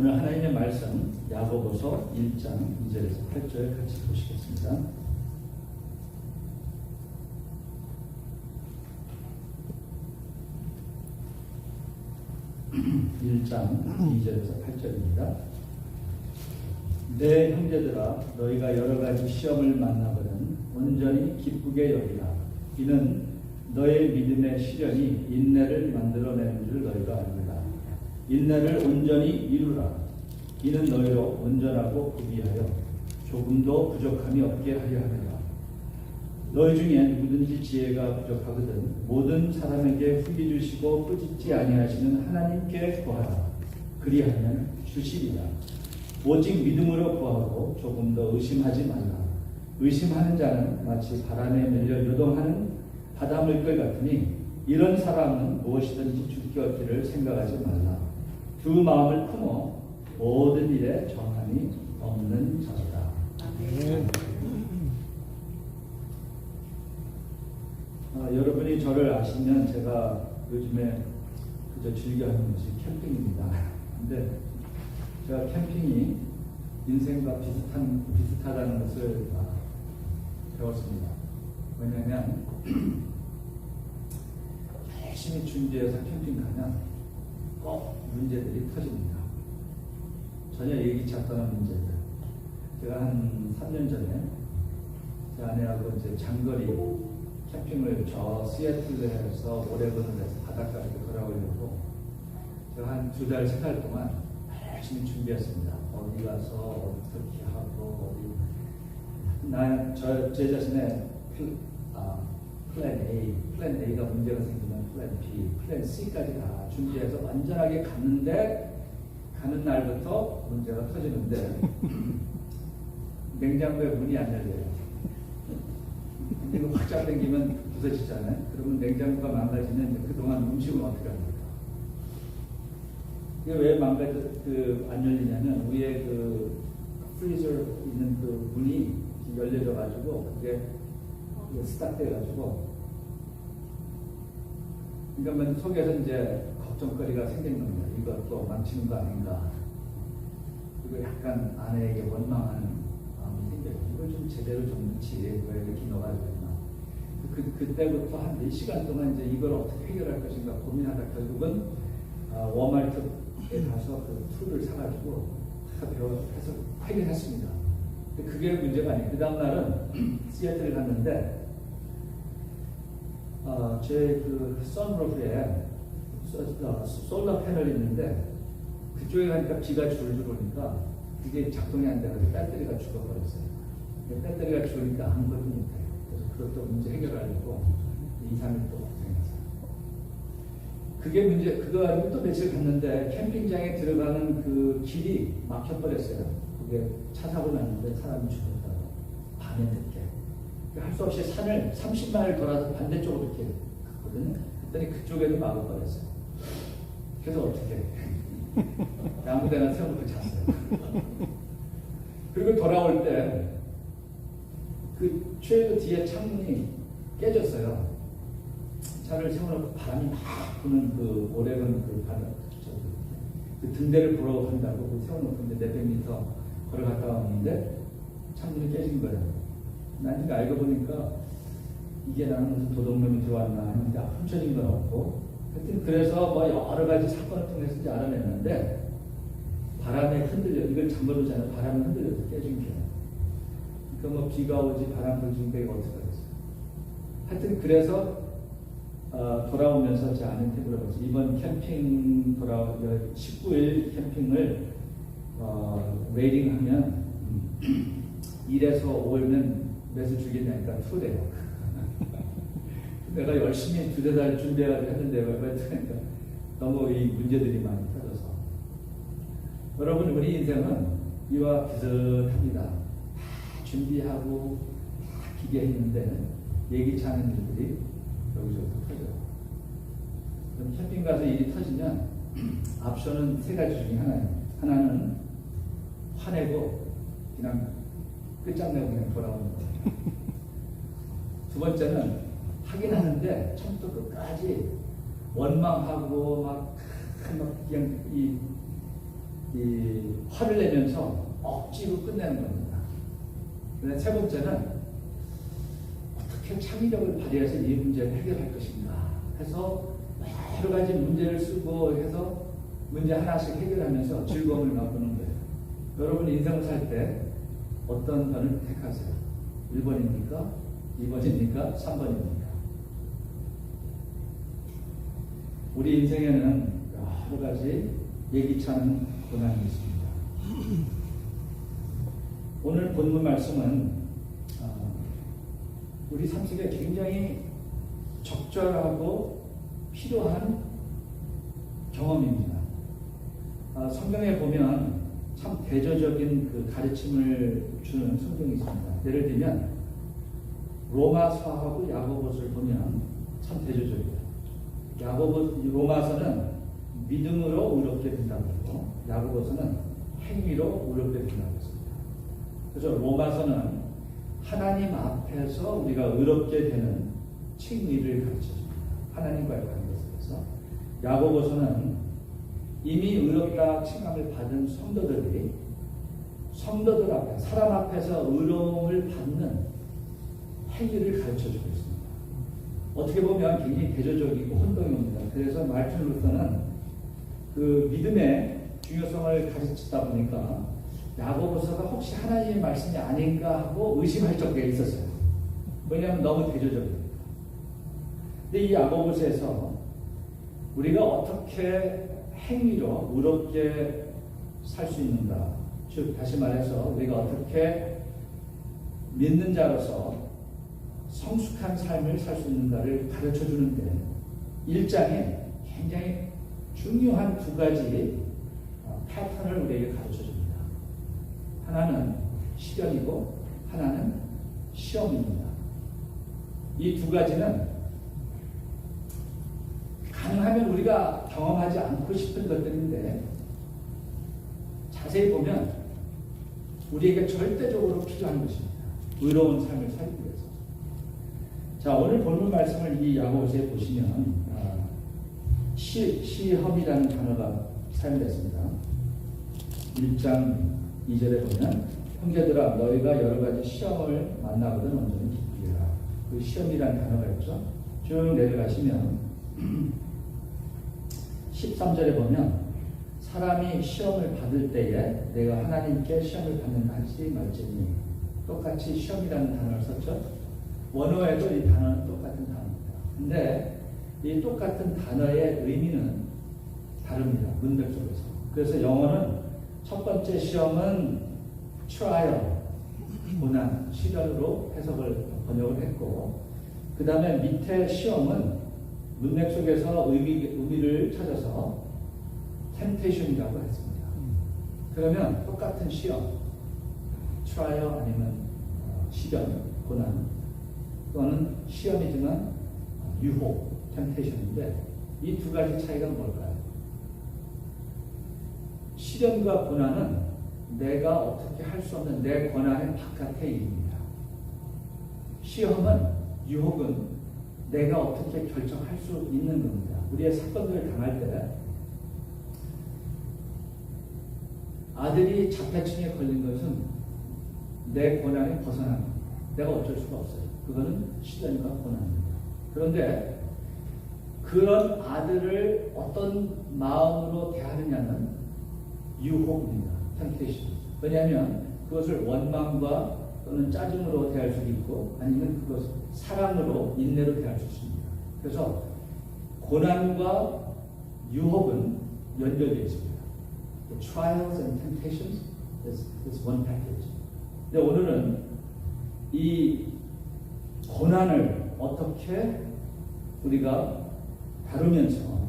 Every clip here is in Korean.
오늘 하나님의 말씀 야고보서 1장 2절에서 8절 같이 보시겠습니다. (1장 2절에서 8절입니다) 내 형제들아, 너희가 여러 가지 시험을 만나거든 온전히 기쁘게 여기라. 이는 너의 믿음의 시련이 인내를 만들어내는 줄 너희가 알거라. 인내를 온전히 이루라. 이는 너희로 온전하고 구비하여 조금도 부족함이 없게 하려 하느라. 너희 중에 누구든지 지혜가 부족하거든 모든 사람에게 후기 주시고 꾸짖지 아니하시는 하나님께 구하라. 그리하면 주시리라. 오직 믿음으로 구하고 조금 더 의심하지 말라. 의심하는 자는 마치 바람에 밀려 요동하는 바닷물결 같으니 이런 사람은 무엇이든지 죽게 얻기를 생각하지 말라. 두 마음을 품어 모든 일에 정함이 없는 자로다. 여러분이 저를 아시면 제가 요즘에 그저 즐겨하는 것이 캠핑입니다. 근데 제가 캠핑이 인생과 비슷하다는 것을 배웠습니다. 왜냐하면 열심히 준비해서 캠핑 가면 꼭 문제들이 터집니다. 전혀 예기치 않던 문제들. 제가 한 3년 전에 제 아내하고 이제 장거리 캠핑을 저 시애틀에서 오레곤을 해서 바닷가를 걸어오려고 제가 한 2달, 3달 동안 열심히 준비했습니다. 어디 가서 어떻게 하고 제 자신의 플랜 A가 문제가 생기면 플랜 B, 플랜 C까지 다 준비해서 완전하게 갔는데 가는 날부터 문제가 터지는데 냉장고에 문이 안 열려요. 이거 확 당기면 부서지잖아요. 그러면 냉장고가 망가지면 그동안 음식은 어떻게 합니까? 이게 왜 안 열리냐면 위에 그 프리저 있는 그 문이 열려져 가지고 그게 스타트해 가지고 그러니까 속에서 이제 걱정거리가 생긴 겁니다. 이것도 망치는 거 아닌가. 그리고 약간 아내에게 원망하는 마음이 생겨요. 이걸 좀 제대로 좀 넣지. 왜 이렇게 넣어가지고 있나. 그때부터 한 4시간 동안 이제 이걸 어떻게 해결할 것인가 고민하다 결국은 워마트에 가서 그 툴을 사가지고 다 배워서 해결했습니다. 근데 그게 문제가 아니에요. 그 다음날은 시애틀을 갔는데 제 그 선루프에 솔라 패널이 있는데 그쪽에 가니까 비가 줄줄 오니까 그게 작동이 안 돼서 배터리가 죽어버렸어요. 배터리가 죽으니까 아무것도 못해요. 그래서 그것도 문제 해결하려고 2-3일 동안 고생했어요. 그게 문제, 그거 가지고 또 며칠 갔는데 캠핑장에 들어가는 그 길이 막혀버렸어요. 그게 차 사고 났는데 사람이 죽었다고. 밤에 늦게. 할 수 없이 산을 30마일 돌아서 반대쪽으로 이렇게 갔거든요. 그랬더니 그쪽에도 막아버렸어요. 그래서 어떻게 해? 아무데나 세워놓고 잤어요. 그리고 돌아올 때 그 트레일러 뒤에 창문이 깨졌어요. 차를 세워놓고 바람이 막 부는 그 오레곤 그 바다 그 등대를 보러 간다고 그 세워놓고 이제 400m 걸어갔다 왔는데 창문이 깨진 거예요. 나중에 알고 보니까 이게 나는 무슨 도둑놈이 들어왔나 했는데 훔쳐진 건 없고 하여튼 그래서 뭐 여러 가지 사건을 통해서 이제 알아냈는데 바람에 흔들려 이걸 잠궈두지 않으면 바람에 흔들려서 깨진 거예요. 그러니까 뭐 비가 오지 바람 불지 게 어떻게 하겠어요. 하여튼 그래서 돌아오면서 제 아내한테 물어봤어요. 이번 캠핑 19일 캠핑을 웨이팅하면 1에서 5일면 몇을 주겠냐니까 2래요. 내가 열심히 2-4달 준비해가지고 했는데 왜 그러니까 너무 이 문제들이 많이 터져서 여러분 우리 인생은 이와 비슷합니다. 준비하고 기대했는데 예기치 않은 일들이 여기저기서 터져요. 그럼 캠핑 가서 일이 터지면 옵션은 3가지 중에 하나예요. 하나는 화내고 그냥 끝장내고 그냥 돌아오는 거예요. 두 번째는 하긴 하는데 처음부터 끝까지 원망하고 막 그냥 화를 내면서 억지로 끝내는 겁니다. 그다음에 세 번째는 어떻게 창의력을 발휘해서 이 문제를 해결할 것인가 해서 여러 가지 문제를 쓰고 해서 문제 하나씩 해결하면서 즐거움을 맛보는 거예요. 여러분 인생을 살 때 어떤 편을 택하세요? 1번입니까? 2번입니까? 3번입니까? 우리 인생에는 여러 가지 예기치 않은 고난이 있습니다. 오늘 본문 말씀은 우리 삶 속에 굉장히 적절하고 필요한 경험입니다. 성경에 보면 참 대조적인 그 가르침을 주는 성경이 있습니다. 예를 들면 로마서하고 야고보서를 보면 참 대조적이에요. 로마서는 믿음으로 의롭게 된다고 하고 야고보서는 행위로 의롭게 된다고 했습니다. 그래서 로마서는 하나님 앞에서 우리가 의롭게 되는 칭의를 가르쳐줍니다. 하나님과의 관계에서. 야고보서는 이미 의롭다 칭함을 받은 성도들이 성도들 앞에 사람 앞에서 의로움을 받는 행위를 가르쳐주고 있습니다. 어떻게 보면 굉장히 대조적이고 혼동입니다. 그래서 마르틴 루터는 그 믿음의 중요성을 가르치다 보니까 야고보서가 혹시 하나님의 말씀이 아닌가 하고 의심할 적이 있었어요. 왜냐하면 너무 대조적이니까. 근데 이 야고보서에서 우리가 어떻게 행위로 의롭게 살 수 있는가, 즉 다시 말해서 우리가 어떻게 믿는 자로서 성숙한 삶을 살 수 있는가를 가르쳐 주는데 1장에 굉장히 중요한 두 가지 패턴을 우리에게 가르쳐 줍니다. 하나는 시련이고 하나는 시험입니다. 이 두 가지는 가능하면 우리가 경험하지 않고 싶은 것들인데 자세히 보면 우리에게 절대적으로 필요한 것입니다. 의로운 삶을 살기 위해서. 자, 오늘 본문 말씀을 이 야고보서에 보시면 시험이라는 단어가 사용됐습니다. 1장 2절에 보면 형제들아 너희가 여러 가지 시험을 만나거든 온전히 기쁘게 하라. 그 시험이라는 단어가 있죠. 쭉 내려가시면 13절에 보면 사람이 시험을 받을 때에 내가 하나님께 시험을 받는다 할지 말지니 똑같이 시험이라는 단어를 썼죠. 원어에도 이 단어는 똑같은 단어입니다. 근데 이 똑같은 단어의 의미는 다릅니다. 문맥 속에서. 그래서 영어는 첫 번째 시험은 trial, 고난, 시련으로 번역을 했고 그 다음에 밑에 시험은 문맥 속에서 의미를 찾아서 temptation이라고 했습니다. 그러면 똑같은 시험, trial 아니면 시련, 고난 또는 시험이지만 유혹, temptation인데 이 두 가지 차이가 뭘까요? 시련과 고난은 내가 어떻게 할 수 없는 내 권한의 바깥의 일입니다. 시험은, 유혹은 내가 어떻게 결정할 수 있는 겁니다. 우리의 사건들을 당할 때 아들이 자폐증에 걸린 것은 내 권한에 벗어난 겁니다. 내가 어쩔 수가 없어요. 그거는 시련과 고난입니다. 그런데 그런 아들을 어떤 마음으로 대하느냐는 유혹입니다. temptation. 왜냐하면 그것을 원망과 또는 짜증으로 대할 수도 있고 아니면 그것을 사랑으로 인내로 대할 수 있습니다. 그래서 고난과 유혹은 연결되어 있습니다. The trials and temptations is one package. 근데 오늘은 이 고난을 어떻게 우리가 다루면서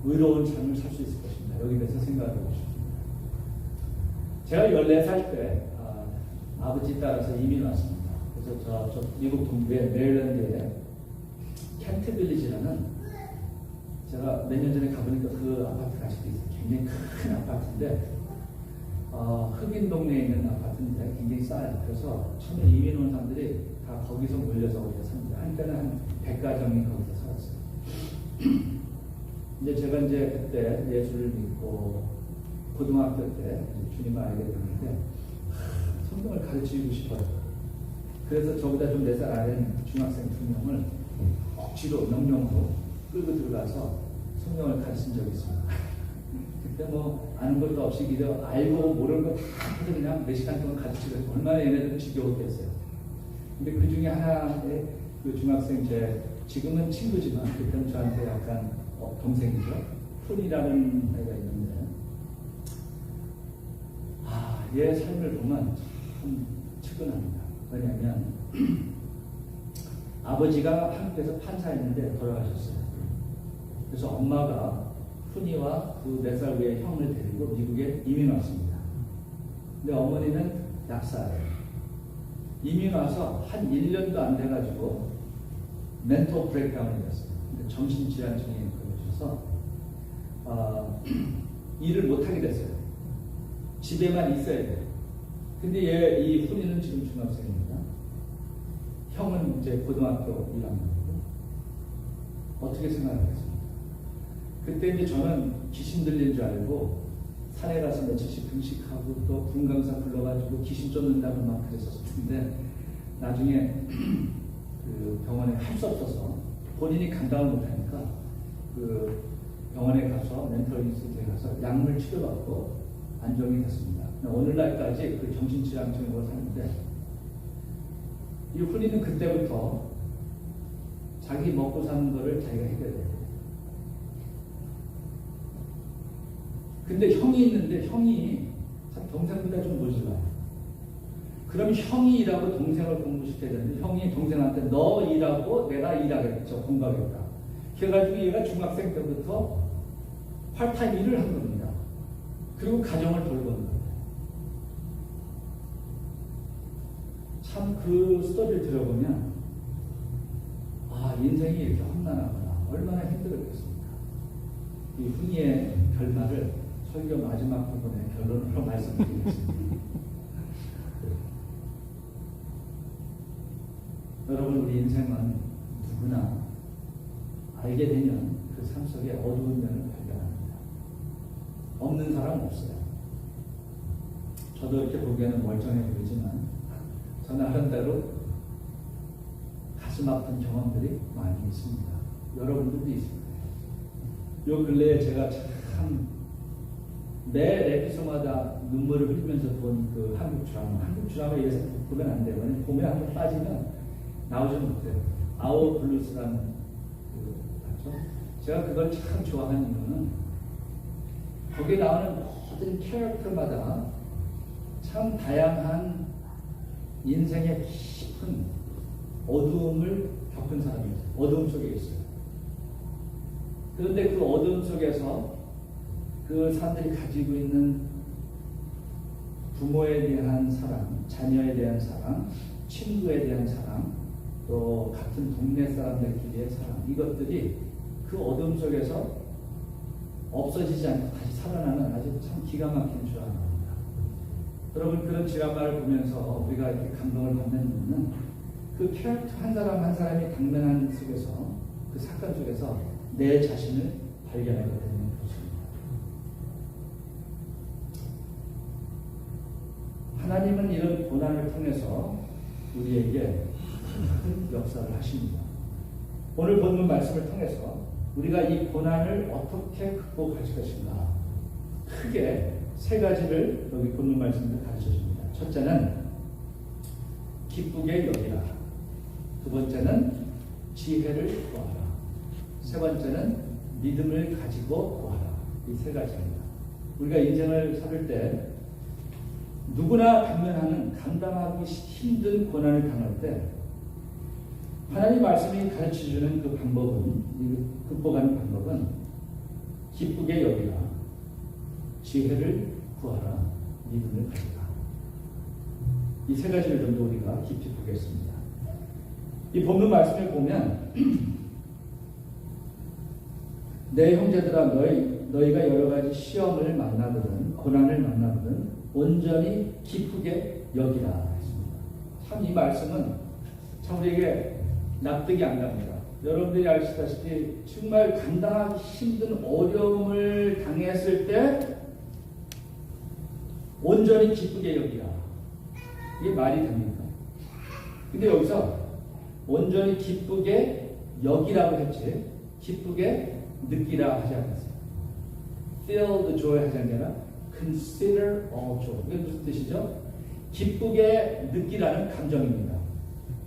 의로운 삶을 살 수 있을 것인가 여기 대해서 생각하고 싶습니다. 제가 14살 때 아버지 따라서 이민 왔습니다. 그래서 저 미국 동부의 메릴랜드에 켄트 빌리지라는 제가 몇 년 전에 가보니까 그 아파트가 아직도 있어요. 굉장히 큰 아파트인데 흑인 동네에 있는 아파트인데 굉장히 싸요. 그래서 처음에 이민 온 사람들이 다 거기서 몰려서 거기서 삽니다. 한때는 한 100가정이 거기서 살았어요. 근데 제가 이제 그때 예수를 믿고 고등학교 때 주님을 알게 됐는데 성경을 가르치고 싶어요. 그래서 저보다 좀 4살 아래인 중학생 2명을 억지로 명령으로 끌고 들어가서 성경을 가르친 적이 있습니다. 그때 뭐 아는 것도 없이 그냥 알고 모르는 거 다 그냥 몇 시간 동안 가르치고 얼마나 얘네들은 지겨웠겠어요. 근데 그 중에 하나의 그 중학생 지금은 친구지만 그때는 저한테 약간 동생이죠. 푼이라는 애가 있는데 얘 삶을 보면 참 측은합니다. 왜냐하면 아버지가 한국에서 판사였는데 돌아가셨어요. 그래서 엄마가 푼이와 그 4살 위의 형을 데리고 미국에 이민 왔습니다. 근데 어머니는 약사예요. 이민 와서 한 1년도 안 돼가지고 멘토 브레이크다운이 됐어요. 정신질환증에 걸려서 일을 못하게 됐어요. 집에만 있어야 돼요. 근데 이 푼이는 지금 중학생입니다. 형은 이제 고등학교 1학년이고 어떻게 생각하겠습니까? 그때 이제 저는 귀신 들린 줄 알고 산에 가서 며칠씩 금식하고 또 군강사 불러가지고 귀신 쫓는다고 막 그랬었는데 나중에 그 병원에 할 수 없어서 본인이 감당을 못하니까 그 병원에 가서 멘털 인스티튜트에 가서 약물 치료받고 안정이 됐습니다. 오늘날까지 그 정신질환증으로 사는데 이 훈이는 그때부터 자기 먹고 사는 거를 자기가 해결해요. 근데 형이 있는데 형이 참 동생보다 좀 모질라요. 그럼 형이 일하고 동생을 공부시켜야 되는데 형이 동생한테 너 일하고 내가 일하겠죠. 공부하겠다. 그래가지고 얘가 중학생 때부터 파트타임 일을 한 겁니다. 그리고 가정을 돌보는 거예요. 참 그 스토리를 들어보면 인생이 이렇게 험난하구나. 얼마나 힘들었겠습니까. 이 훈이의 결말을 설교 마지막 부분에 결론으로 말씀드리겠습니다. 여러분, 우리 인생은 누구나 알게 되면 그 삶 속에 어두운 면을 발견합니다. 없는 사람 없어요. 저도 이렇게 보기에는 멀쩡해 보이지만 저는 나름대로 가슴 아픈 경험들이 많이 있습니다. 여러분들도 있습니다. 요 근래에 제가 참 매 에피소드마다 눈물을 흘리면서 본 그 한국 드라마 이래서 보면 안 돼요. 보면 한번 빠지면 나오지 못해요. 아워 블루스라는 그 맞죠? 제가 그걸 참 좋아하는 이유는 거기에 나오는 모든 캐릭터마다 참 다양한 인생의 깊은 어두움을 겪은 사람이에요. 어두움 속에 있어요. 그런데 그 어두움 속에서 그 사람들이 가지고 있는 부모에 대한 사랑, 자녀에 대한 사랑, 친구에 대한 사랑, 또 같은 동네 사람들끼리의 사랑, 이것들이 그 어둠 속에서 없어지지 않고 다시 살아나는 아주 참 기가 막힌 드라마입니다. 여러분, 그런 드라마를 보면서 우리가 이렇게 감동을 받는 이유는 그 캐릭터 한 사람 한 사람이 당면한 속에서, 그 사건 속에서 내 자신을 발견하게 되는 것입니다. 하나님은 이런 고난을 통해서 우리에게 큰 역사를 하십니다. 오늘 본문 말씀을 통해서 우리가 이 고난을 어떻게 극복할 것인가, 크게 3가지를 여기 본문 말씀을 가르쳐 줍니다. 첫째는 기쁘게 여기라. 두 번째는 지혜를 구하라. 세 번째는 믿음을 가지고 구하라. 이 3가지입니다. 우리가 인생을 살을 때 누구나 당면하는 감당하기 힘든 고난을 당할 때 하나님 말씀이 가르쳐주는 그 방법은, 극복하는 방법은 기쁘게 여기라, 지혜를 구하라, 믿음을 가지라. 이 3가지를 좀 더 우리가 깊이 보겠습니다. 이 본문 말씀을 보면 내 형제들아, 너희가 여러 가지 시험을 만나거든, 고난을 만나거든 온전히 기쁘게 여기라 했습니다. 참 이 말씀은 참 우리에게 납득이 안 갑니다. 여러분들이 아시다시피 정말 감당하기 힘든 어려움을 당했을 때 온전히 기쁘게 여기라. 이게 말이 됩니까? 근데 여기서 온전히 기쁘게 여기라고 했지, 기쁘게 느끼라 하지 않았어요. feel the joy 하지 않냐? consider all joy. 이게 무슨 뜻이죠? 기쁘게 느끼라는 감정입니다.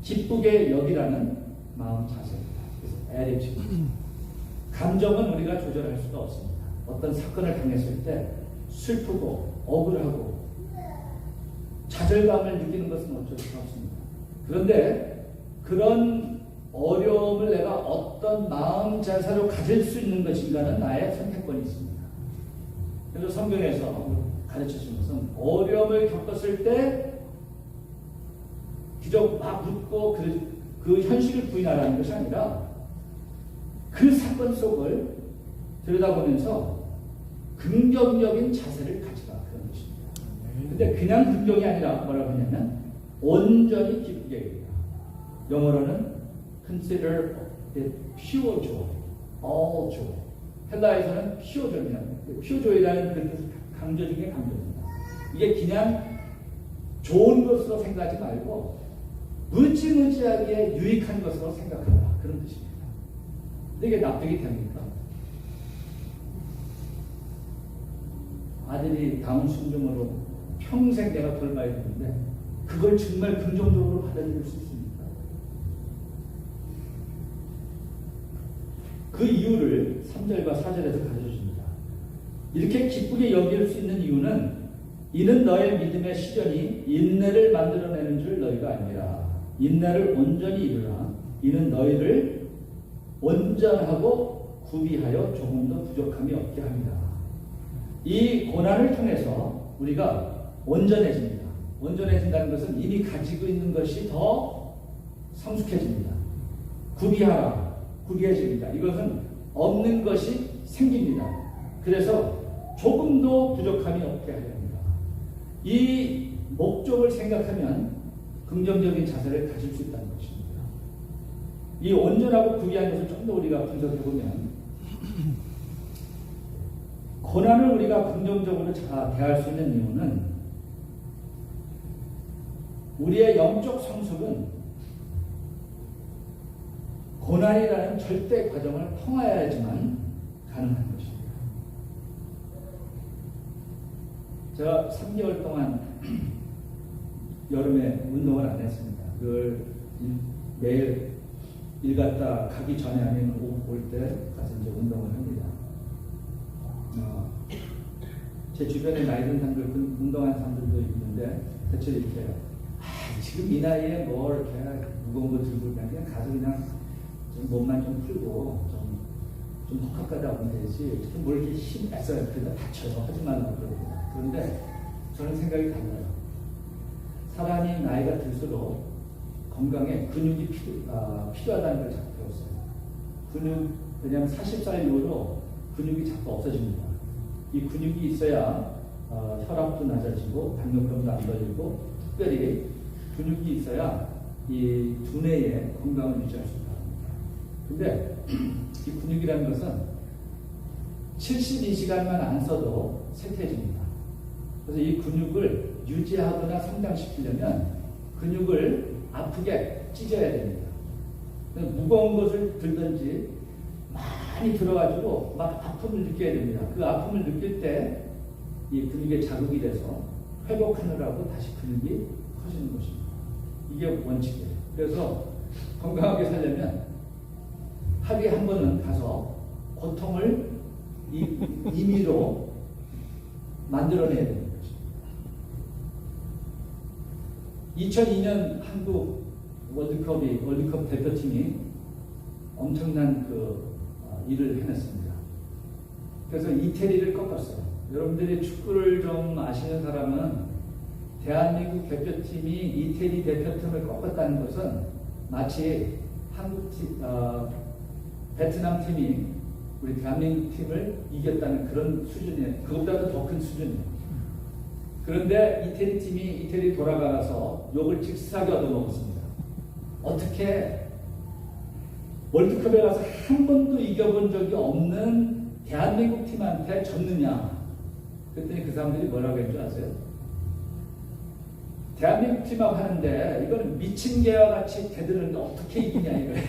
기쁘게 여기라는 마음 자세입니다. 그래서 attitude. 감정은 우리가 조절할 수가 없습니다. 어떤 사건을 당했을 때 슬프고 억울하고 좌절감을 느끼는 것은 어쩔 수 없습니다. 그런데 그런 어려움을 내가 어떤 마음 자세로 가질 수 있는 것인가는 나의 선택권이 있습니다. 그래서 성경에서 가르쳐 주는 것은 어려움을 겪었을 때 기적 막 웃고 그 현실을 부인하라는 것이 아니라 그 사건 속을 들여다보면서 긍정적인 자세를 가지라, 그런 것입니다. 근데 그냥 긍정이 아니라 뭐라고 하냐면 온전히 기쁘게 여기라. 영어로는 consider the pure joy, all joy. 헬라에서는 pure joy입니다. pure joy라는 그 뜻은 강조 중에 강조입니다. 이게 그냥 좋은 것으로 생각하지 말고 무지무지하게 유익한 것으로 생각하라, 그런 뜻입니다. 근데 이게 납득이 됩니까? 아들이 다운 신종으로 평생 내가 돌봐야 되는데 그걸 정말 긍정적으로 받아들일 수 있습니까? 그 이유를 3절과 4절에서 가르쳐줍니다. 이렇게 기쁘게 여길 수 있는 이유는 이는 너의 믿음의 시련이 인내를 만들어내는 줄 너희가 아니라 인내를 온전히 이루라. 이는 너희를 온전하고 구비하여 조금도 부족함이 없게 합니다. 이 고난을 통해서 우리가 온전해집니다. 온전해진다는 것은 이미 가지고 있는 것이 더 성숙해집니다. 구비하라, 구비해집니다. 이것은 없는 것이 생깁니다. 그래서 조금도 부족함이 없게 하려 합니다. 이 목적을 생각하면 긍정적인 자세를 가질 수 있다는 것입니다. 이 온전하고 구비한 것을 좀 더 우리가 분석해보면 고난을 우리가 긍정적으로 대할 수 있는 이유는 우리의 영적 성숙은 고난이라는 절대 과정을 통하여야지만 가능한 것입니다. 제가 3개월 동안 여름에 운동을 안 했습니다. 그걸 매일 일 갔다 가기 전에 아니면 올 때 가서 이제 운동을 합니다. 제 주변에 나이 든 사람들, 운동하는 사람들도 있는데 대체 이렇게 지금 이 나이에 뭘 이렇게 무거운 거 들고 그냥 가서 그냥 좀 몸만 좀 풀고 좀 헉헉하다 오면 되지 뭘 이렇게 힘 써요. 그러다 다쳐요. 하지 말라고 그러거든요. 그런데 저는 생각이 달라요. 사람이 나이가 들수록 건강에 근육이 필요하다는 걸 자꾸 배웠어요. 왜냐하면 40살 이후로 근육이 자꾸 없어집니다. 이 근육이 있어야 혈압도 낮아지고 당뇨병도 안 걸리고 특별히 근육이 있어야 이 두뇌의 건강을 유지할 수 있다. 근데 이 근육이라는 것은 72시간만 안 써도 쇠퇴해집니다. 그래서 이 근육을 유지하거나 성장시키려면 근육을 아프게 찢어야 됩니다. 무거운 것을 들든지 많이 들어가지고 막 아픔을 느껴야 됩니다. 그 아픔을 느낄 때 이 근육에 자극이 돼서 회복하느라고 다시 근육이 커지는 것입니다. 이게 원칙이에요. 그래서 건강하게 살려면 하루에 한 번은 가서 고통을 임의로 만들어내야 되는 것입니다. 2002년 한국 월드컵 대표팀이 엄청난 일을 해냈습니다. 그래서 이태리를 꺾었어요. 여러분들이 축구를 좀 아시는 사람은 대한민국 대표팀이 이태리 대표팀을 꺾었다는 것은 마치 베트남 팀이 우리 대한민국 팀을 이겼다는 그런 수준이에요. 그것보다도 더 큰 수준이에요. 그런데 이태리 팀이 이태리 돌아가서 욕을 직사하게 얻어먹었습니다. 어떻게 월드컵에 가서 한 번도 이겨본 적이 없는 대한민국 팀한테 졌느냐? 그랬더니 그 사람들이 뭐라고 했는지 아세요? 대한민국 팀하고 하는데 이거는 미친 개와 같이 걔들은 어떻게 이기냐 이거예요.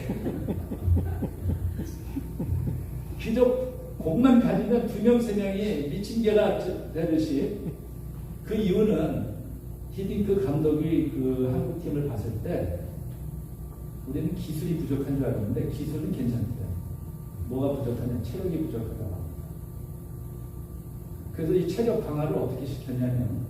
기적 공만 가지면 2명, 3명이 미친 개가 되듯이 그 이유는 히딩크 감독이 그 한국 팀을 봤을 때 우리는 기술이 부족한 줄 알았는데 기술은 괜찮대요. 뭐가 부족하냐? 체력이 부족하다고 합니다. 그래서 이 체력 강화를 어떻게 시켰냐면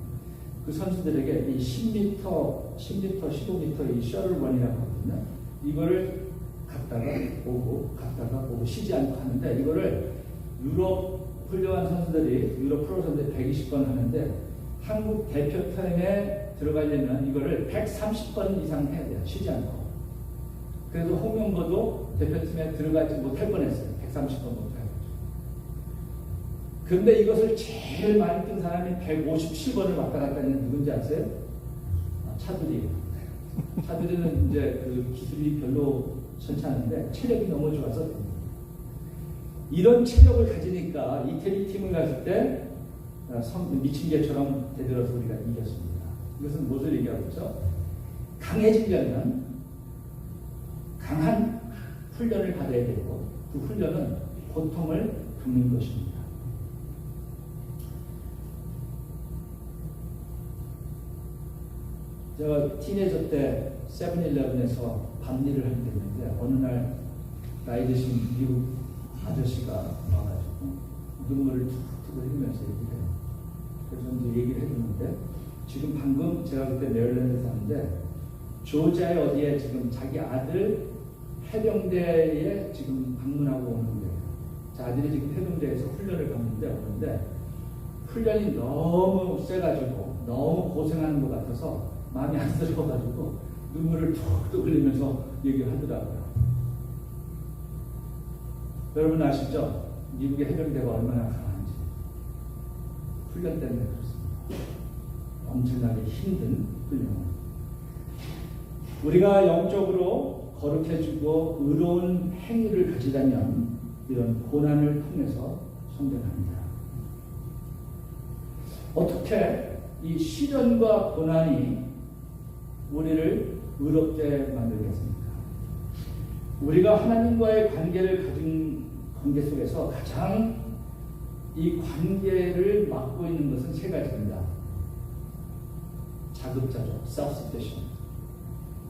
그 선수들에게 이 10m, 15m 이 셔틀런이라고 하거든요. 이거를 갔다가 오고 쉬지 않고 하는데 이거를 유럽 훌륭한 선수들이 유럽 프로 선수들이 120번 하는데 한국 대표팀에 들어가려면 이거를 130번 이상 해야 돼요. 쉬지 않고. 그래서 홍명보도 대표팀에 들어가지 못할 뻔했어요. 130번 못해가지고. 그런데 이것을 제일 많이 뛴 사람이 157번을 왔다 갔다 했는 누군지 아세요? 차두리. 차두리는 이제 그 기술이 별로 좋지 않은데 체력이 너무 좋아서 됩니다. 이런 체력을 가지니까 이태리 팀을 갔을 때 미친 개처럼 되들어서 우리가 이겼습니다. 이것은 무엇을 얘기하고 있죠? 강해지려면 강한 훈련을 받아야 되고 그 훈련은 고통을 겪는 것입니다. 제가 티네이저 때 세븐일레븐에서 밤일을 하게 됐는데 어느 날 나이 드신 미국 아저씨가 와가지고 눈물을 툭툭 흘리면서 얘기해요. 그래서 이제 얘기를 해주는데 지금 방금 제가 그때 메릴랜드에 사는데 조지아에 어디에 지금 자기 아들 해병대에 지금 방문하고 오는 거예요. 자, 아들이 지금 해병대에서 훈련을 받는데 훈련이 너무 세가지고 너무 고생하는 것 같아서 마음이 안 들어가지고 눈물을 툭툭 흘리면서 얘기를 하더라고요. 여러분 아시죠? 미국의 해병대가 얼마나 강한지. 훈련 때문에 그렇습니다. 엄청나게 힘든 훈련. 우리가 영적으로 거룩해지고 의로운 행위를 가지려면 이런 고난을 통해서 성장합니다. 어떻게 이 시련과 고난이 우리를 의롭게 만들겠습니까? 우리가 하나님과의 관계를 가진 관계 속에서 가장 이 관계를 맡고 있는 것은 3가지입니다. 자급자족, self-sufficient.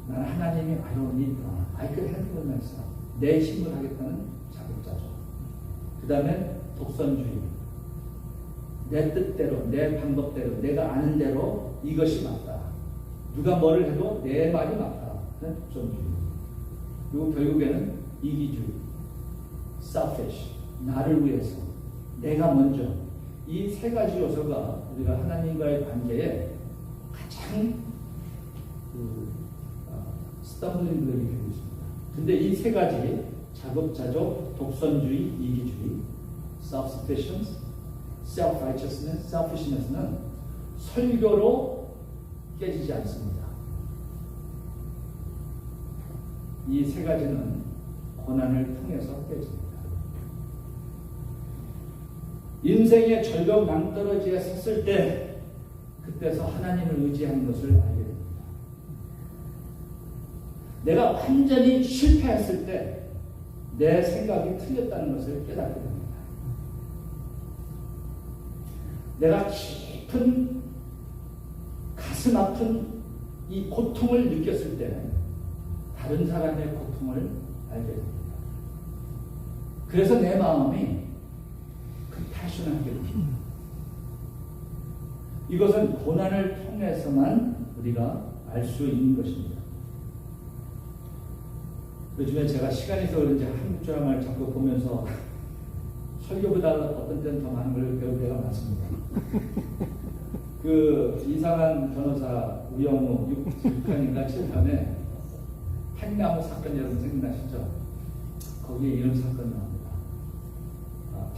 나는 하나님이 I don't need God. I can handle myself. 내 힘을 하겠다는 자급자족. 그 다음에 독선주의. 내 뜻대로, 내 방법대로, 내가 아는 대로 이것이 맞다. 누가 뭐를 해도 내 말이 맞다. 독선주의. 그리고 결국에는 이기주의. selfish. 나를 위해서. 내가 먼저. 이 3가지 요소가 우리가 하나님과의 관계에 가장 스타블링 블록이 되고 있습니다. 근데 이 3가지 자급자족, 독선주의, 이기주의, self-sufficiency, self-righteousness, selfishness는 설교로 깨지지 않습니다. 이 3가지는 고난을 통해서 깨집니다. 인생의 절벽 낭떠러지에 섰을 때 그때서 하나님을 의지하는 것을 알게 됩니다. 내가 완전히 실패했을 때 내 생각이 틀렸다는 것을 깨닫게 됩니다. 내가 깊은 가슴 아픈 이 고통을 느꼈을 때 다른 사람의 고통을 알게 됩니다. 그래서 내 마음이 패션하게 됩니다. 이것은 고난을 통해서만 우리가 알 수 있는 것입니다. 요즘에 제가 시간이 있어 그런지 한국 드라마를 자꾸 보면서 설교보다 어떤 때는 더 많은 걸 배울 때가 많습니다. 그 이상한 변호사 우영우 6편인가 7편에 팽나무 사건 여러분 생각나시죠? 거기에 이런 사건이 나옵니다.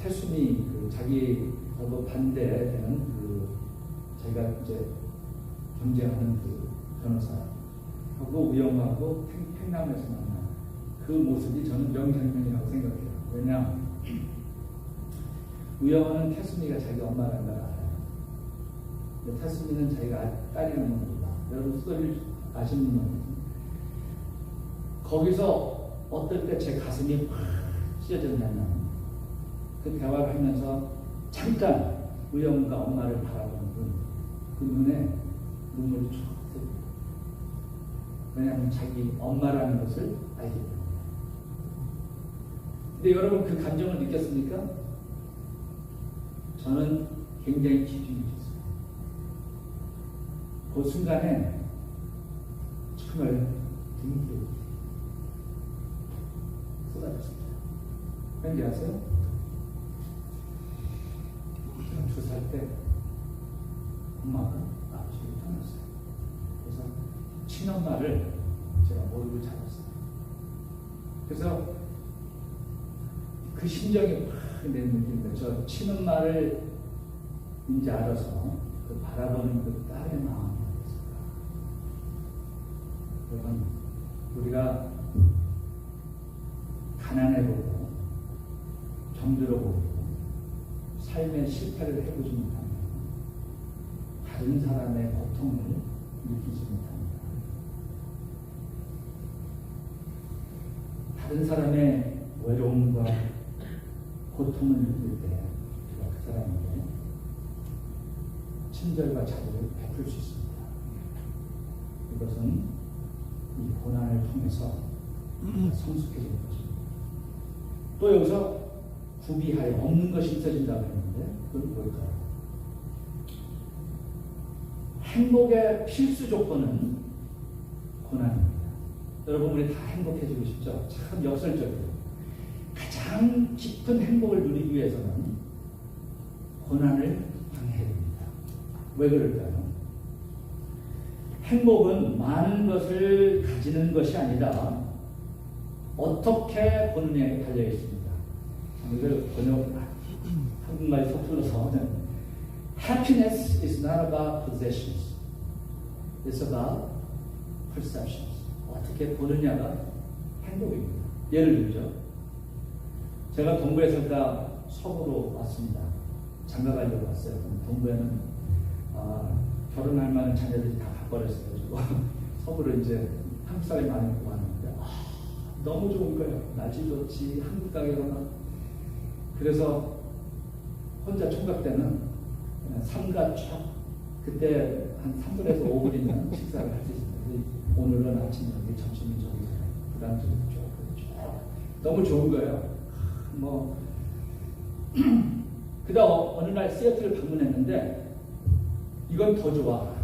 태순이 그 자기하고 반대되는 그 자기가 이제 경쟁하는 그 변호사하고 우영우하고 팽나무에서 만나 그 모습이 저는 명장면이라고 생각해요. 왜냐 우영우는 태순이가 자기 엄마라는 걸 알아요. 근데 태순이는 자기가 딸이라는 걸 몰라. 여러분 스토리를 아시는 분은 거기서 어떨 때 제 가슴이 확 찢어졌냐면 그 대화를 하면서 잠깐 의영과 엄마를 바라보는 그 눈에 눈물이 쫙 샜어요. 왜냐하면 자기 엄마라는 것을 알기 때문에. 근데 여러분 그 감정을 느꼈습니까? 저는 굉장히 깊이 느꼈어요. 그 순간에 정말 등이 쏟아졌습니다. 왠지 아세요? 2살 때 엄마가 아버지를 떠났어요. 그래서 친엄마를 제가 모르고 잡았어요. 그래서 그 심정이 확 내 느낌인데 저 친엄마를 이제 알아서 그 바라보는 그 딸의 마음이 어땠을까. 여러분 우리가 가난해보고 병들어보고 삶의 실패를 해보지 못하면 다른 사람의 고통을 느끼지 못합니다. 다른 사람의 외로움과 고통을 느낄 때 우리가 그 사람에게 친절과 자비를 베풀 수 있습니다. 이것은 이 고난을 통해서 성숙해지는 것입니다. 또 여기서 구비하여 없는 것이 있어진다고 했는데 그건 뭘까요? 행복의 필수 조건은 고난입니다. 여러분 우리 다 행복해지고 싶죠? 참 역설적이에요. 가장 깊은 행복을 누리기 위해서는 고난을 당해야 됩니다. 왜 그럴까요? 행복은 많은 것을 가지는 것이 아니라 어떻게 보느냐에 달려 있습니다. 이걸 한국말 서툴러서 Happiness is not about possessions. It's about perceptions. 어떻게 보느냐가 행복입니다. 예를 들죠. 제가 동부에 살다 서부로 왔습니다. 장가 가려고 왔어요. 동부에는 결혼할 만한 자녀들이 다 가버렸어가지고 서부로 이제 한국 사람이 많이 왔는데 너무 좋은 거예요. 날씨 좋지, 한국 가게가 막. 그래서 혼자 총각 때는 삼가 쫙 그때 한 3분에서 5분이면 식사를 할 수 있습니다. 오늘은 아침 여기, 점심은 저기, 그다음 쭉 너무 좋은 거예요. 그다음 어느 날 시애틀을 방문했는데 이건 더 좋아.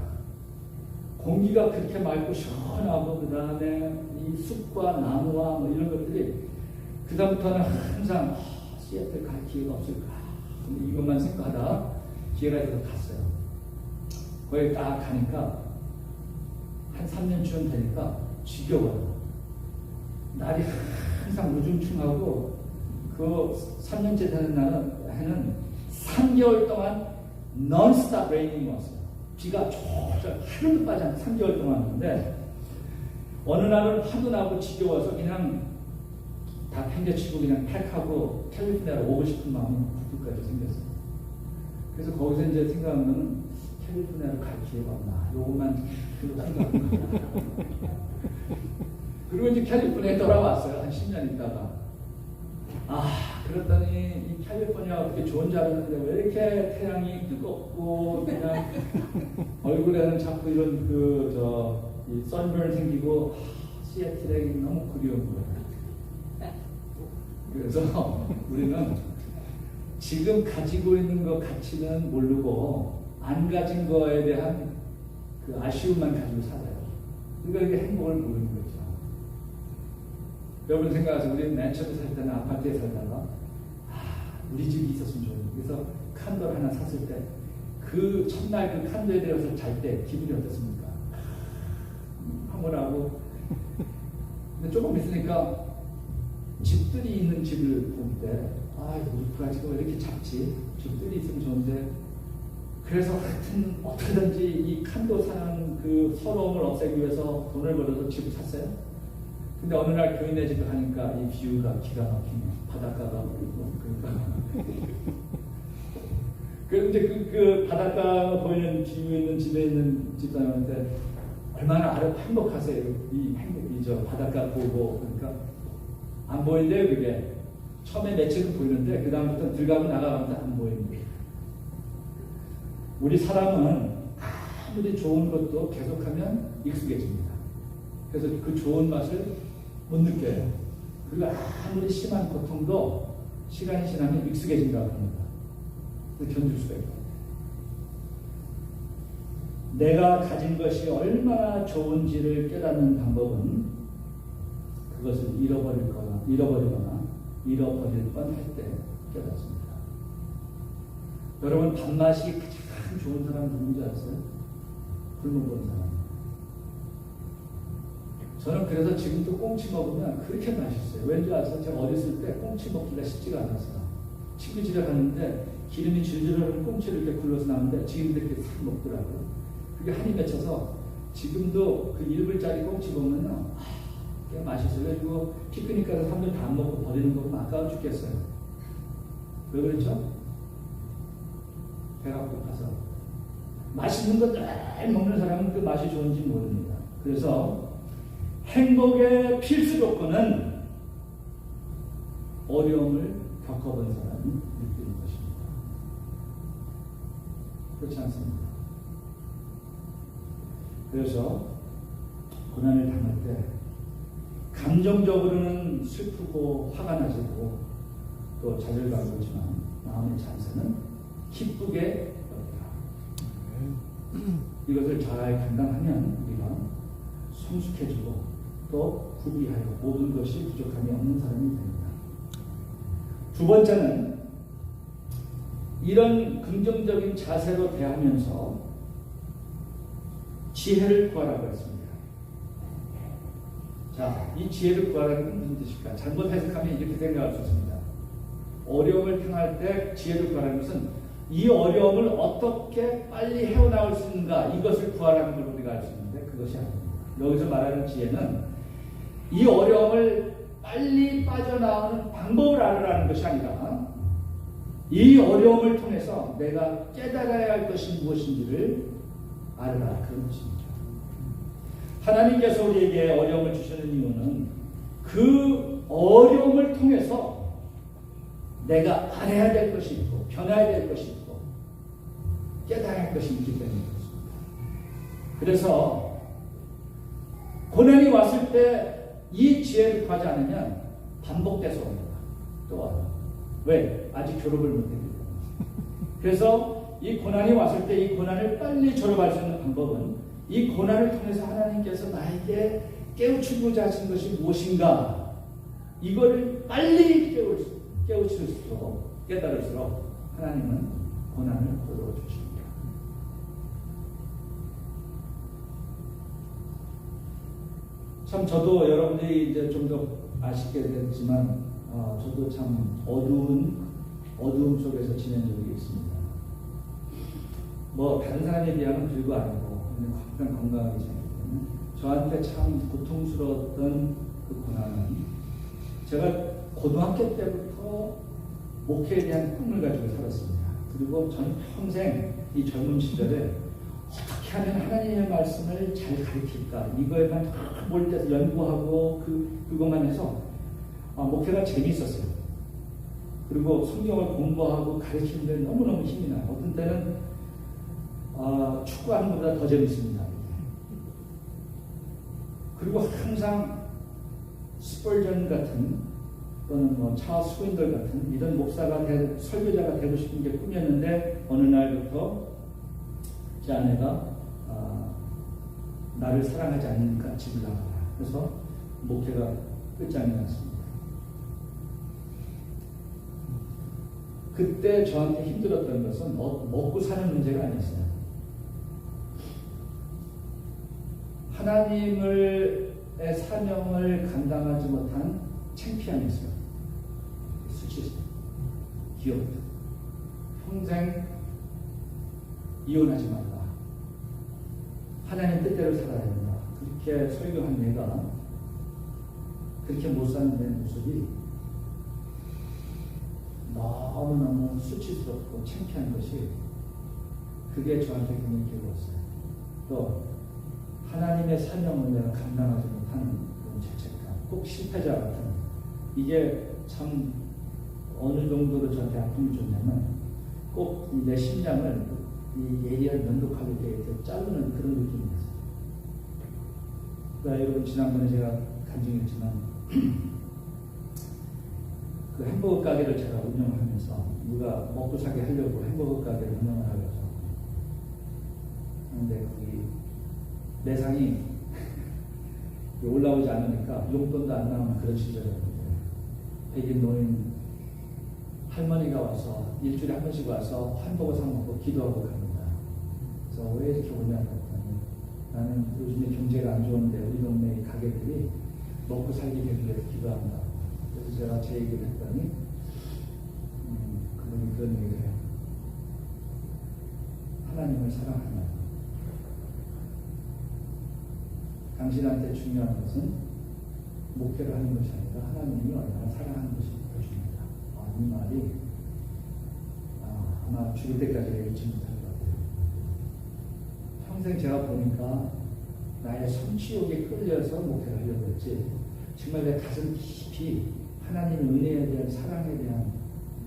공기가 그렇게 맑고 시원하고 그 다음에 이 숲과 나무와 뭐 이런 것들이 그 다음부터는 항상 시애틀 갈 기회가 없을까 이것만 생각하다 기회가 돼서 갔어요. 거기 딱 가니까 한 3년쯤 되니까 지겨워요. 날이 항상 우중충하고 그 3년째 되는 날은 해는 3개월 동안 non-stop raining이 왔어요. 비가 쫙쫙 하루도 빠지 않고 3개월 동안 왔는데 어느 날은 화도 나고 지겨워서 그냥 다 팽개치고 그냥 팩하고 캘리포니아로 오고 싶은 마음이 그때까지 생겼어요. 그래서 거기서 이제 생각하면 캘리포니아로 갈 기회가 없나 요것만 생각합니다. 그리고 이제 캘리포니아에 돌아왔어요. 한 10년 있다가 그랬더니 이 캘리포니아가 그렇게 좋은 줄 알았는데 왜 이렇게 태양이 뜨겁고 그냥 얼굴에는 자꾸 이런 이 선burn 생기고 시애틀에 너무 그리운 거예요. 그래서 우리는 지금 가지고 있는 것 가치는 모르고 안 가진 거에 대한 그 아쉬움만 가지고 살아요. 그러니까 이게 행복을 모르는 거죠. 여러분 생각하세요. 우리 맨 처음에 살 때는 아파트에 살다가 우리 집이 있었으면 좋겠는데 그래서 칸도를 하나 샀을 때 그 첫날 그 칸도에 들어서 잘 때 기분이 어떻습니까? 황홀하고 근데 조금 있으니까 집들이 있는 집을 볼 때 우리 부가지가 왜 이렇게 작지? 집들이 있으면 좋은데 그래서 하여튼 어떻게든지 이 칸도 사는 그 서러움을 없애기 위해서 돈을 벌어서 집을 샀어요. 근데 어느 날 교인네 집에 가니까 이 뷰가 기가 막히네. 바닷가가 보이고 그러니까 그런데 그 바닷가 보이는 뷰 있는 집에 있는 집사람한테 얼마나 행복하세요. 저 바닷가 보고. 그러니까 안 보인대요, 그게. 처음에 며칠은 보이는데, 그다음부터 들어가고 나가면 안 보입니다. 우리 사람은 아무리 좋은 것도 계속하면 익숙해집니다. 그래서 그 좋은 맛을 못 느껴요. 그리고 아무리 심한 고통도 시간이 지나면 익숙해진다고 합니다. 견딜 수가 있고. 내가 가진 것이 얼마나 좋은지를 깨닫는 방법은 그것을 잃어버리거나 잃어버릴 뻔할 때 깨닫습니다. 여러분, 밥맛이 가장 좋은 사람 누군지 아세요? 굶어 본 사람. 저는 그래서 지금도 꽁치 먹으면 그렇게 맛있어요. 왠지 아세요? 제가 어렸을 때 꽁치 먹기가 쉽지가 않았어요. 친구 집에 갔는데 기름이 줄줄 흐르는 꽁치를 이렇게 굴러서 나오는데 지금도 이렇게 싹 먹더라고요. 그게 한이 맺혀서 지금도 그 1불짜리 꽁치 먹으면요, 꽤 맛있어요. 그리고 피크닉 가서 사람들 다 안 먹고 버리는 거 보면 아까워 죽겠어요. 왜 그렇죠? 배가 고파서. 맛있는 거 잘 먹는 사람은 그 맛이 좋은지 모릅니다. 그래서 행복의 필수 조건은 어려움을 겪어본 사람이 느끼는 것입니다. 그렇지 않습니까? 그래서 고난을 당할 때 감정적으로는 슬프고 화가 나지고 또 좌절감이 오지만 마음의 잔재는 기쁘게 여기라. 이것을 잘 감당하면 우리가 성숙해지고 또 구비하여 모든 것이 부족함이 없는 사람이 됩니다. 두 번째는 이런 긍정적인 자세로 대하면서 지혜를 구하라고 했습니다. 자, 이 지혜를 구하라는 건 무슨 뜻일까? 잘못 해석하면 이렇게 생각할 수 있습니다. 어려움을 당할 때 지혜를 구하라는 것은 이 어려움을 어떻게 빨리 헤어나올 수 있는가, 이것을 구하라는 걸 우리가 알 수 있는데 그것이 아닙니다. 여기서 말하는 지혜는 이 어려움을 빨리 빠져나오는 방법을 알으라는 것이 아니라 이 어려움을 통해서 내가 깨달아야 할 것이 무엇인지를 알으라, 그런 것입니다. 하나님께서 우리에게 어려움을 주시는 이유는 그 어려움을 통해서 내가 알아야 될 것이 있고 변해야 될 것이 있고 깨달아야 할 것이 있기 때문에 그렇습니다. 그래서 고난이 왔을 때 이 지혜를 구하지 않으면 반복돼서 옵니다. 또 와요. 왜? 아직 졸업을 못했기 때문에. 그래서 이 고난이 왔을 때 이 고난을 빨리 졸업할 수 있는 방법은 이 고난을 통해서 하나님께서 나에게 깨우치고자 하신 것이 무엇인가, 이거를 빨리 깨우칠수록 깨달을수록 하나님은 고난을 거두어 주십니다. 참 저도 여러분들이 이제 좀 더 아시게 됐지만 저도 참 어두움 속에서 지낸 적이 있습니다. 뭐 다른 사람에 비하면 별거 아니고 그냥 건강하게 지냈기 때문에 저한테 참 고통스러웠던 그 고난은 제가 고등학교 때부터 목회에 대한 꿈을 가지고 살았습니다. 그리고 저는 평생 이 젊은 시절에 어떻게 하면 하나님의 말씀을 잘 가르칠까, 이거에만 몰두해서 연구하고 그것만 해서 목회가 재미있었어요. 그리고 성경을 공부하고 가르치는데 너무너무 힘이 나요. 어떤 때는 축구하는 것보다 더 재밌습니다. 그리고 항상 스펄전 같은 또는 뭐 찰스 스윈들 같은 이런 목사가 설교자가 되고 싶은 게 꿈이었는데 어느 날부터 제 아내가 나를 사랑하지 않으니까 집을 나가라. 그래서 목회가 끝장이 났습니다. 그때 저한테 힘들었던 것은 먹고 사는 문제가 아니었어요. 하나님의 사명을 감당하지 못한 창피함이 있어요. 수치심, 기억, 평생 이혼하지 말라. 하나님 뜻대로 살아야 된다. 그렇게 설교한 내가 그렇게 못 사는 내 모습이 너무너무 수치스럽고 창피한 것이 그게 저한테 굉장히 괴로웠어요. 또 하나님의 사명을 내가 감당하지 못하는 그런 죄책감, 꼭 실패자 같은, 이게 참 어느 정도로 저한테 아픔을 줬냐면 꼭 내 심장을 이 예리한 면도칼로 이렇게 자르는 그런 느낌이었어요. 그러니까 여러분 지난번에 제가 간증했지만 그 햄버거 가게를 제가 운영하면서 누가 먹고 사게 하려고 햄버거 가게를 운영을 하려고, 그런데 거기 매상이 올라오지 않으니까 용돈도 안 나오는 그런 시절이었는데, 백인 노인 할머니가 와서 일주일에 한 번씩 와서 햄버거 사 먹고 기도하고 갑니다. 그래서 왜 이렇게 오냐 했더니, 나는 요즘에 경제가 안 좋은데 우리 동네 가게들이 먹고 살기 위해서 기도한다. 그래서 제가 제 얘기를 했더니 그분이 그런 얘기를 해요. 하나님을 사랑하냐. 당신한테 중요한 것은 목회를 하는 것이 아니라 하나님이 얼마나 사랑하는 것이 더 중요하다. 이 말이 아마 죽을 때까지 읽지 못할 것 같아요. 평생 제가 보니까 나의 성취욕에 끌려서 목회를 하려고 했지, 정말 내 가슴 깊이 하나님의 은혜에 대한 사랑에 대한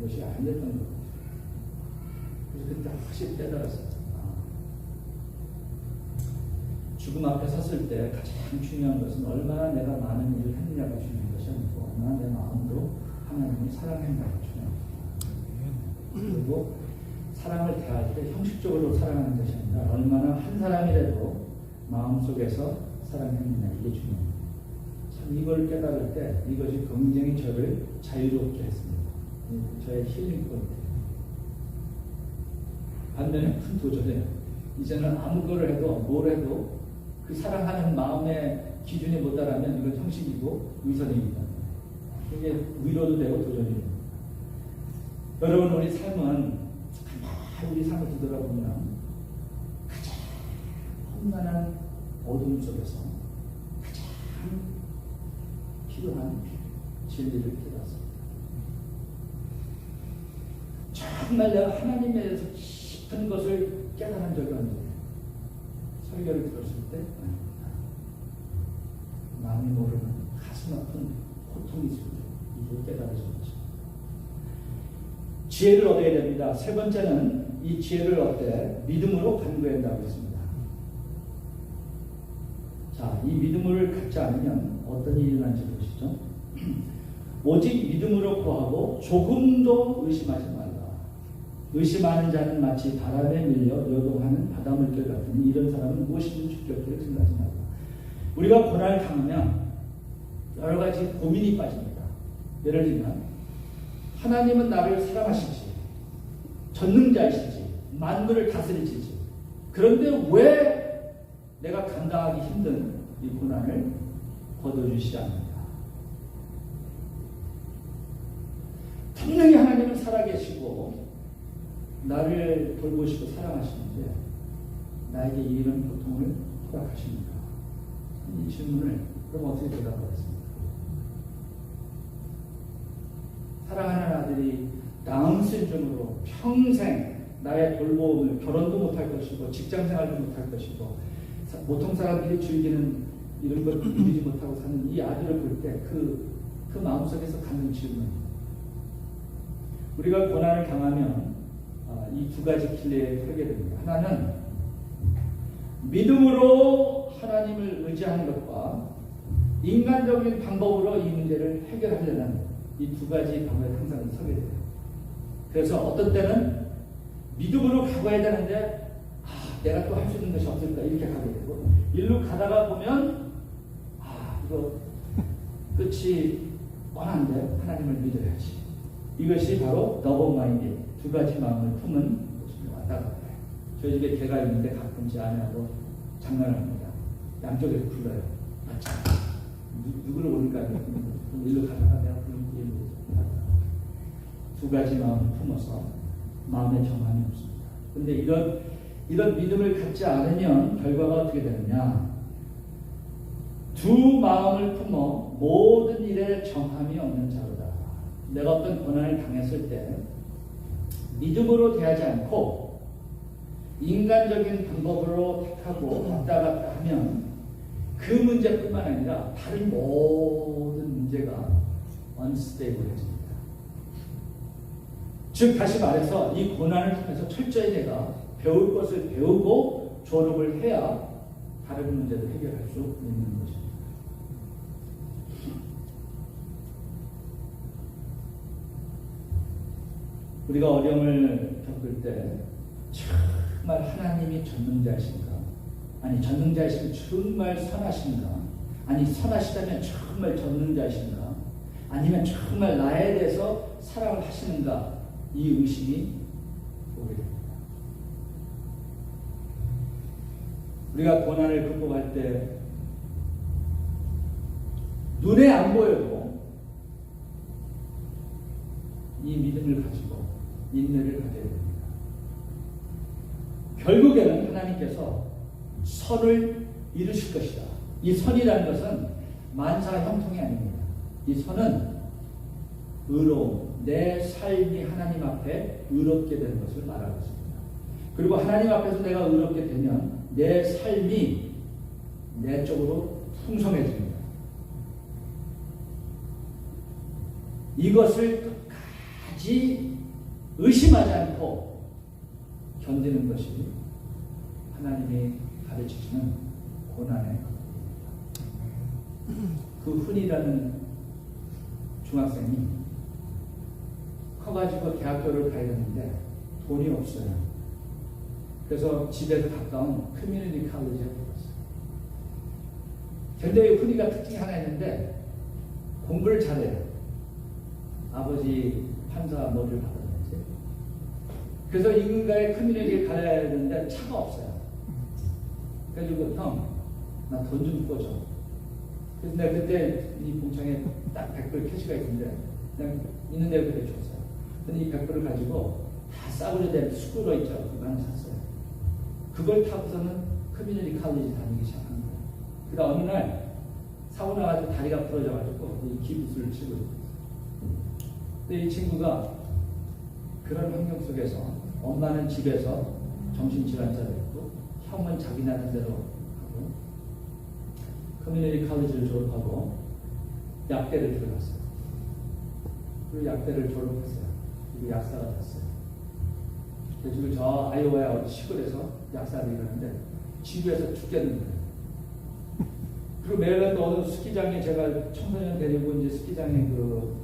것이 안 됐던 것 같아요. 그래서 그때 확실히 깨달았어요. 죽음 앞에 섰을 때 가장 중요한 것은 얼마나 내가 많은 일을 했느냐가 중요한 것이 아니고 얼마나 내 마음으로 하나님을 사랑했느냐가 중요합니다. 그리고 사랑을 대할 때 형식적으로 사랑하는 것이 아니라 얼마나 한 사람이라도 마음속에서 사랑했느냐, 이게 중요합니다. 참 이걸 깨달을 때 이것이 굉장히 저를 자유롭게 했습니다. 저의 힐링 포인트예요. 반면에 큰 도전이에요. 이제는 아무 거를 해도 뭘 해도 그 사랑하는 마음의 기준에 못 따르면 이건 형식이고 위선입니다. 이게 위로도 되고 도전입니다. 여러분, 우리 삶은 가만히 우리 삶을 뒤돌아보면 가장 험난한 어둠 속에서 가장 필요한 진리를 깨닫습니다. 정말 내가 하나님에 대해서 깊은 것을 깨달은 적이 없는데 설교를 들었을 때 남이 모르는 가슴 아픈 고통이 있습니다. 이걸 깨달아진 것입니다. 지혜를 얻어야 됩니다. 세 번째는 이 지혜를 얻되 믿음으로 간구한다고 했습니다. 자, 이 믿음을 갖지 않으면 어떤 일이 일어난지 보시죠. 오직 믿음으로 구하고 조금도 의심하지 말라. 의심하는 자는 마치 바람에 밀려 요동하는 바닷물결 같으니 이런 사람은 무엇이든 주격기를 생각하지 말라. 우리가 고난을 당하면 여러 가지 고민이 빠집니다. 예를 들면 하나님은 나를 사랑하시지, 전능자이시지, 만물을 다스리시지, 그런데 왜 내가 감당하기 힘든 이 고난을 거둬주시지 않는가? 분명히 하나님은 살아계시고 나를 돌보시고 사랑하시는데 나에게 이런 고통을 허락하십니까? 이 질문을 그럼 어떻게 대답하겠습니까? 사랑하는 아들이 다운 신종으로 평생 나의 돌봄을, 결혼도 못할 것이고 직장생활도 못할 것이고 보통 사람들이 즐기는 이런 걸 누리지 못하고 사는 이 아들을 볼 때 그 마음속에서 갖는 질문입니다. 우리가 고난을 당하면 이 두 가지 길레에 펴게 됩니다. 하나는 믿음으로 하나님을 의지하는 것과 인간적인 방법으로 이 문제를 해결하려는 이 두 가지 방법에 항상 서게 돼요. 그래서 어떤 때는 믿음으로 가봐야 되는데 내가 또 할 수 있는 것이 없을까 이렇게 가게 되고, 일로 가다가 보면 이거 끝이 뻔한데 하나님을 믿어야지. 이것이 바로 더블 마인드, 두 가지 마음을 품은 모습이 왔다 갔다 해요. 저희 집에 개가 있는데 가끔 제 아내하고 장난합니다. 양쪽에서 불러요. 누구를 오니까 일로 가다가 내가 부른 일로 가다가 두 가지 마음을 품어서 마음의 정함이 없습니다. 그런데 이런 믿음을 갖지 않으면 결과가 어떻게 되느냐? 두 마음을 품어 모든 일에 정함이 없는 자로다. 내가 어떤 고난을 당했을 때 믿음으로 대하지 않고 인간적인 방법으로 택하고 왔다 갔다 하면 그 문제뿐만 아니라 다른 모든 문제가 unstable-해집니다. 즉 다시 말해서 이 고난을 통해서 철저히 내가 배울 것을 배우고 졸업을 해야 다른 문제도 해결할 수 있는 것입니다. 우리가 어려움을 겪을 때 정말 하나님이 전능자이신가? 아니 전능자이시면 정말 선하신가? 아니 선하시다면 정말 전능자이신가? 아니면 정말 나에 대해서 사랑을 하시는가? 이 의심이 오게 됩니다. 우리가 고난을 극복할 때 눈에 안 보여도 이 믿음을 가지고 인내를 가져야 됩니다. 결국에는 하나님께서 선을 이루실 것이다. 이 선이라는 것은 만사 형통이 아닙니다. 이 선은 의로움, 내 삶이 하나님 앞에 의롭게 되는 것을 말하고 있습니다. 그리고 하나님 앞에서 내가 의롭게 되면 내 삶이 내적으로 풍성해집니다. 이것을 끝까지 의심하지 않고 견디는 것이 하나님이 가르치시는 고난의 것입니다. 그 훈이라는 중학생이 커가지고 대학교를 가야 되는데 돈이 없어요. 그래서 집에서 가까운 커뮤니티 칼리지에 들어갔어요. 근데 훈이가 특징이 하나 있는데 공부를 잘해요. 아버지 판사 머리를 받았는지. 그래서 이근가에 커뮤니티에 가야 되는데 차가 없어요. 그래가지고 형, 나 돈 좀 꿔줘. 그래서 내가 그때 이 공장에 딱 100불 캐시가 있는데 그냥 있는 대로 그때 줬어요. 근데 이 100불을 가지고 다 싸구려 된 스쿠터 있죠. 그거 하나 샀어요. 그걸 타고서는 커뮤니티 칼리지 다니기 시작한 거예요. 그러다 어느 날 사고 나가지고 다리가 부러져가지고 이 기부스를 치고 있어요. 근데 이 친구가 그런 환경 속에서 엄마는 집에서 정신질환자로 있고 형은 자기 나름대로 하고 커뮤니티 칼리지를 졸업하고 약대를 들어갔어요. 그리고 약대를 졸업했어요. 그리고 약사가 됐어요. 그리고 저 아이오와의 어디 시골에서 약사를 일하는데 지루해서 죽겠는 거예요. 그리고 매일 또 어느 스키장에 제가 청소년 데리고 이제 스키장에 그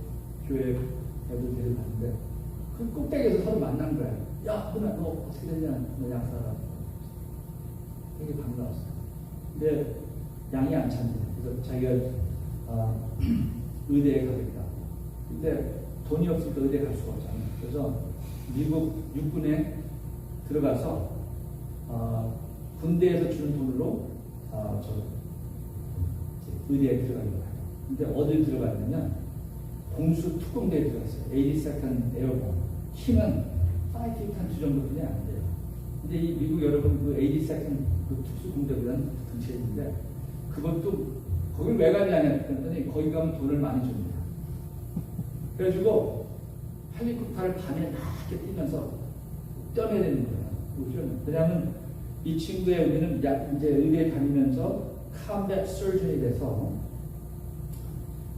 교회 애들 데리고 갔는데 그 꼭대기에서 서로 만난 거예요. 야, 너 어떻게 되냐? 너 약사라. 되게 반가웠어요. 근데 양이 안 찼네요. 그래서 자기가 의대에 가겠다. 근데 돈이 없으니까 의대에 갈 수가 없잖아요. 그래서 미국 육군에 들어가서 군대에서 주는 돈으로 의대에 들어가려고 해요. 근데 어딜 들어갔냐면 공수 특공대에 들어갔어요. 82nd 에어본. 키는 5'2" 정도뿐이 안 돼요. 근데 이 미국 여러분 그 82nd 그 특수공대보다는 등치가 있는데 그것도 거길 왜 가냐 했더니 거기 가면 돈을 많이 줍니다. 그래가지고 헬리콥터를 밤에 낮게 뛰면서 떠내야 되는 거예요. 왜냐하면 이 친구의 우리는 이제 의대에 다니면서 컴뱃 서전이 돼서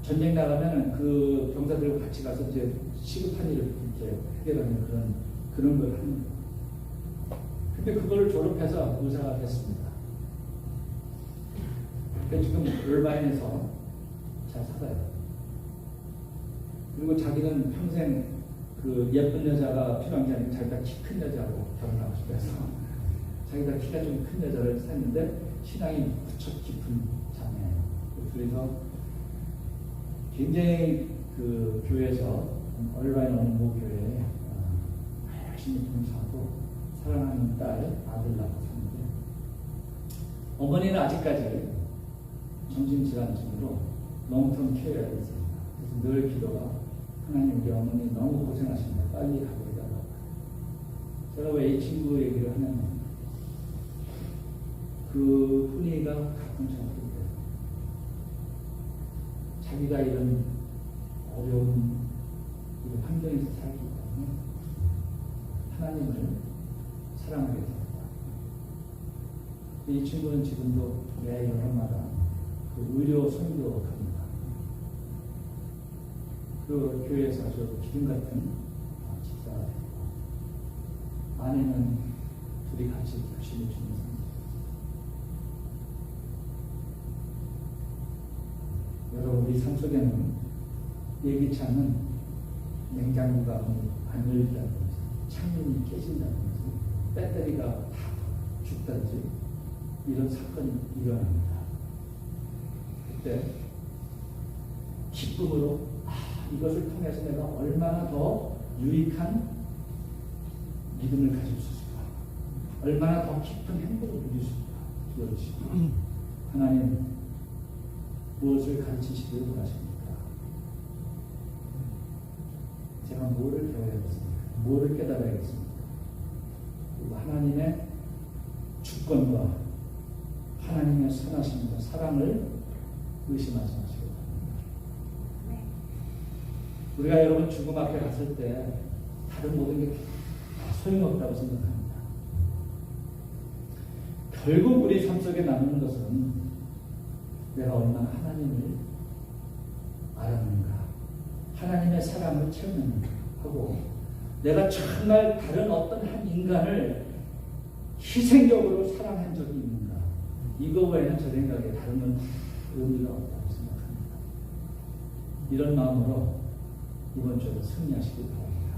전쟁 나가면 그 병사들과 같이 가서 이제 시급한 일을 이렇게 해결하는 그런 걸 하는 거예요. 근데 그걸 졸업해서 의사가 됐습니다. 그래서 지금 얼바인에서 잘 살아요. 그리고 자기는 평생 그 예쁜 여자가 필요한 게 아니라 자기가 키 큰 여자하고 결혼하고 싶어서 자기가 키가 좀 큰 여자를 샀는데 신앙이 무척 깊은 자매예요. 그래서 굉장히 그 교회에서 얼바인 어느 모교회에 열심히 봉사하고 사랑하는 딸 아들 낳고 사는데 어머니는 아직까지 정신질환증으로 롱텀 케어에 있습니다. 그래서 늘 기도가 하나님 우리 어머니 너무 고생하십니다. 빨리 가고 해달라고. 제가 왜 이 친구 얘기를 하냐면 그 훈이가 가끔 저한테 자기가 이런 어려운 이런 환경에서 살기 때문에 하나님을 사랑하게 됩니다. 이 친구는 지금도 매 여름마다 그 의료 선교갑니다. 그 교회에서 아주 기둥 같은 집사가 됐고, 아내는 둘이 같이 열심히 주는 삶. 여러분, 우리 삶 속에는 예기치 않은 냉장고가 안 열린다든지, 창문이 깨진다든지, 배터리가 다 죽다든지, 이런 사건이 일어납니다. 그때 기쁨으로 이것을 통해서 내가 얼마나 더 유익한 믿음을 가질 수 있을까, 얼마나 더 깊은 행복을 누릴 수 있을까 두어주시고, 하나님 무엇을 가르치시길 원하십니까? 제가 뭐를 배워야겠습니까? 뭐를 깨달아야겠습니까? 하나님의 주권과 하나님의 선하심과 사랑을 의심하지 마시고 바랍니다. 우리가 여러분 죽음 앞에 갔을 때 다른 모든 게 소용없다고 생각합니다. 결국 우리 삶 속에 남는 것은 내가 얼마나 하나님을 알았는가, 하나님의 사랑을 채우는가 하고, 내가 정말 다른 어떤 한 인간을 희생적으로 사랑한 적이 있는가, 이거 외에는 저 생각에 다른 의미가 없다고 생각합니다. 이런 마음으로 이번 주에도 승리하시길 바랍니다.